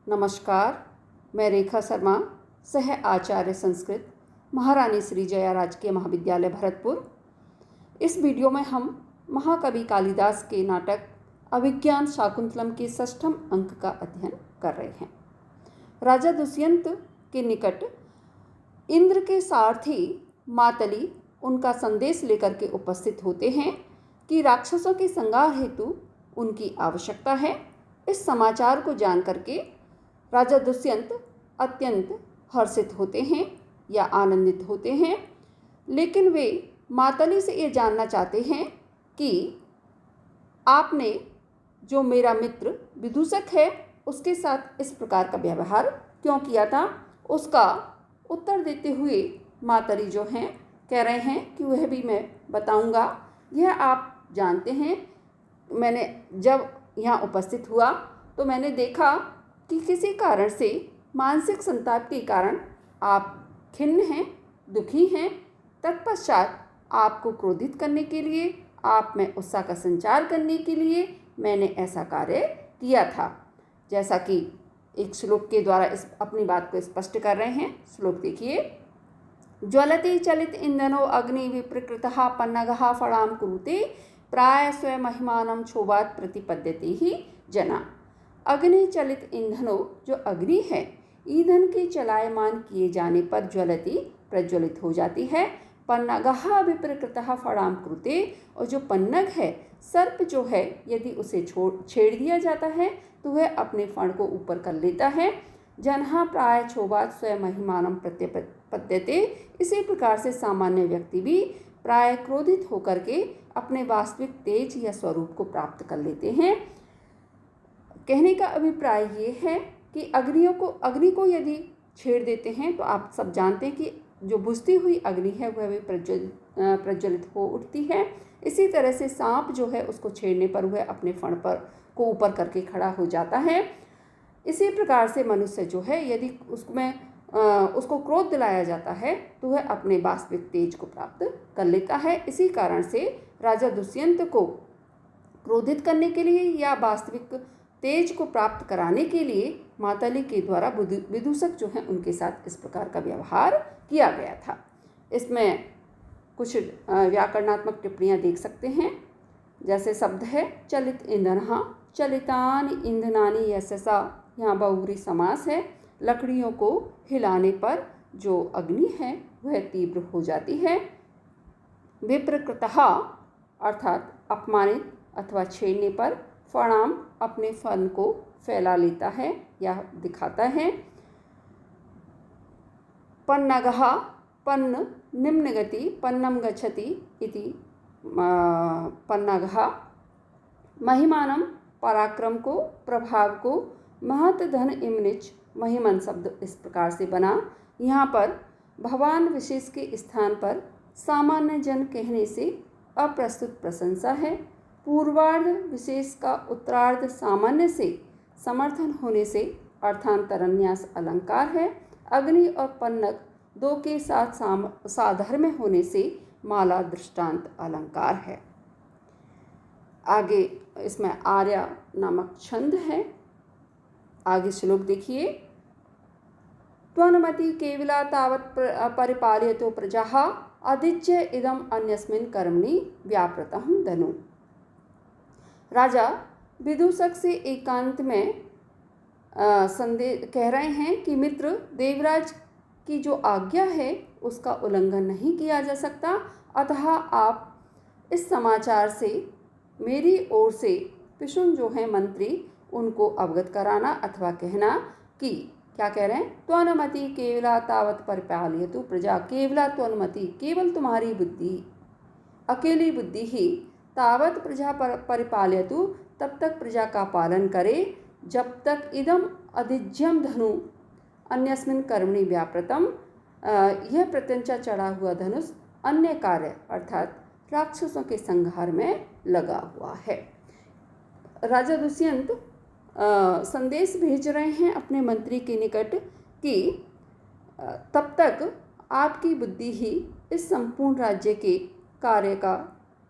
नमस्कार, मैं रेखा शर्मा, सह आचार्य संस्कृत, महारानी श्री जया राजकीय महाविद्यालय भरतपुर। इस वीडियो में हम महाकवि कालिदास के नाटक अभिज्ञान शाकुंतलम के 6वें अंक का अध्ययन कर रहे हैं। राजा दुष्यंत के निकट इंद्र के सारथी मातली उनका संदेश लेकर के उपस्थित होते हैं कि राक्षसों के संहार हेतु उनकी आवश्यकता है। इस समाचार को जान करके राजा दुष्यंत अत्यंत हर्षित होते हैं या आनंदित होते हैं, लेकिन वे मातली से ये जानना चाहते हैं कि आपने जो मेरा मित्र विदूषक है उसके साथ इस प्रकार का व्यवहार क्यों किया था। उसका उत्तर देते हुए मातली जो हैं कह रहे हैं कि वह भी मैं बताऊंगा। यह आप जानते हैं, मैंने जब यहाँ उपस्थित हुआ तो मैंने देखा कि किसी कारण से मानसिक संताप के कारण आप खिन्न हैं, दुखी हैं। तत्पश्चात आपको क्रोधित करने के लिए, आप में उत्साह का संचार करने के लिए मैंने ऐसा कार्य किया था। जैसा कि एक श्लोक के द्वारा इस अपनी बात को स्पष्ट कर रहे हैं। श्लोक देखिए। ज्वलति चलित इंधनो अग्नि विप्रकृतः पन्नगः फणाम कुरुते प्राय स्वयं महिमानं क्षोभात् प्रतिपद्यते ही जना। अग्नि चलित इंधनों, जो अग्नि है, ईंधन के चलायमान किए जाने पर ज्वलति, प्रज्वलित हो जाती है। पन्नगः विप्रकृतः फणाम कुरुते, और जो पन्नग है, सर्प जो है, यदि उसे छेड़ दिया जाता है तो वह अपने फण को ऊपर कर लेता है। जनः प्राय क्षोभात् स्वयं महिमानं प्रतिपद्यते। इसी प्रकार से सामान्य व्यक्ति भी प्राय क्रोधित होकर के अपने वास्तविक तेज या स्वरूप को प्राप्त कर लेते हैं। कहने का अभिप्राय ये है कि अग्नि को यदि छेड़ देते हैं तो आप सब जानते हैं कि जो बुझती हुई अग्नि है वह भी प्रज्वलित हो उठती है। इसी तरह से सांप जो है उसको छेड़ने पर वह अपने फण पर को ऊपर करके खड़ा हो जाता है। इसी प्रकार से मनुष्य जो है, यदि उसको क्रोध दिलाया जाता है तो वह अपने वास्तविक तेज को प्राप्त कर लेता है। इसी कारण से राजा दुष्यंत को क्रोधित करने के लिए या वास्तविक तेज को प्राप्त कराने के लिए मातली के द्वारा विदूषक जो हैं उनके साथ इस प्रकार का व्यवहार किया गया था। इसमें कुछ व्याकरणात्मक टिप्पणियाँ देख सकते हैं। जैसे शब्द है चलित ईंधनः, चलितानि ईंधनानि यशसा, यहाँ बहुव्रीहि समास है। लकड़ियों को हिलाने पर जो अग्नि है वह तीव्र हो जाती है। विप्रकृतः अर्थात अपमानित अथवा छेड़ने पर, फणाम अपने फन को फैला लेता है या दिखाता है। पन्नगः, पन्न निम्न गति, पन्नम गच्छति इति पन्नगः। महिमानं पराक्रम को, प्रभाव को। महत धन इमनिच, महिमन शब्द इस प्रकार से बना। यहाँ पर भगवान विशेष के स्थान पर सामान्य जन कहने से अप्रस्तुत प्रशंसा है। पूर्वार्ध विशेष का उत्तरार्ध सामान्य से समर्थन होने से अर्थांतरन्यास अलंकार है। अग्नि और पन्नग दो के साथ साधर्म्य होने से माला दृष्टांत अलंकार है। आगे इसमें आर्या नामक छंद है। आगे श्लोक देखिए। त्वन्मति केवला तावत् परिपालयतो प्रजाः अदिच्य इदम अन्यस्मिन् कर्मणि व्यापृतं धनु। राजा विदूषक से एकांत में संदेश कह रहे हैं कि मित्र, देवराज की जो आज्ञा है उसका उल्लंघन नहीं किया जा सकता, अतः आप इस समाचार से मेरी ओर से पिशुन जो है मंत्री, उनको अवगत कराना अथवा कहना कि क्या कह रहे हैं। त्वन्मति केवला तावत् परिपालयतु प्रजा, केवला त्वन्मति, केवल तुम्हारी बुद्धि, अकेली बुद्धि ही, तावत् प्रजा परिपालयतु, तब तक प्रजा का पालन करे, जब तक इदम अधिज्यम धनु अन्यस्मिन् कर्मणि व्यापृतम, यह प्रत्यंचा चढ़ा हुआ धनुष अन्य कार्य अर्थात राक्षसों के संहार में लगा हुआ है। राजा दुष्यंत संदेश भेज रहे हैं अपने मंत्री के निकट कि तब तक आपकी बुद्धि ही इस संपूर्ण राज्य के कार्य का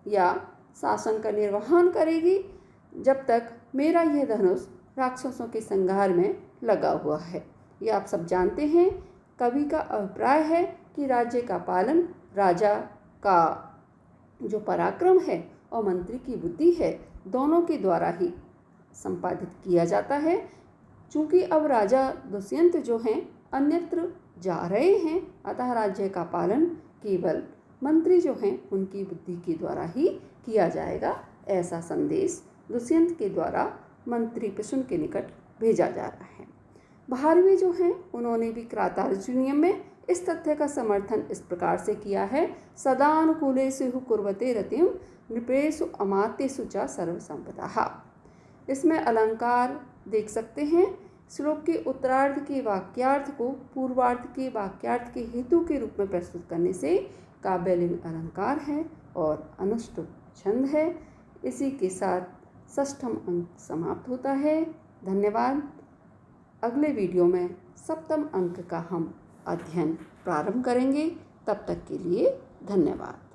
या शासन का निर्वहन करेगी, जब तक मेरा यह धनुष राक्षसों के संहार में लगा हुआ है। ये आप सब जानते हैं। कवि का अभिप्राय है कि राज्य का पालन राजा का जो पराक्रम है और मंत्री की बुद्धि है, दोनों के द्वारा ही संपादित किया जाता है। चूँकि अब राजा दुष्यंत जो हैं अन्यत्र जा रहे हैं, अतः राज्य का पालन केवल मंत्री जो हैं उनकी बुद्धि के द्वारा ही किया जाएगा। ऐसा संदेश दुष्यंत के द्वारा मंत्री पिशुन के निकट भेजा जा रहा है। भारवी जो हैं उन्होंने भी क्रातार्जुनीयम में इस तथ्य का समर्थन इस प्रकार से किया है, सदानुकूलेषु कुर्वते रतिं नृपेषु अमात्येषु च सर्वसंपदाः। इसमें अलंकार देख सकते हैं। श्लोक के उत्तरार्ध के वाक्यार्थ को पूर्वार्ध के वाक्यार्थ के हेतु के रूप में प्रस्तुत करने से काव्यलिंग अलंकार है और अनुष्टुप छंद है। इसी के साथ षष्ठम अंक समाप्त होता है। धन्यवाद। अगले वीडियो में सप्तम अंक का हम अध्ययन प्रारंभ करेंगे। तब तक के लिए धन्यवाद।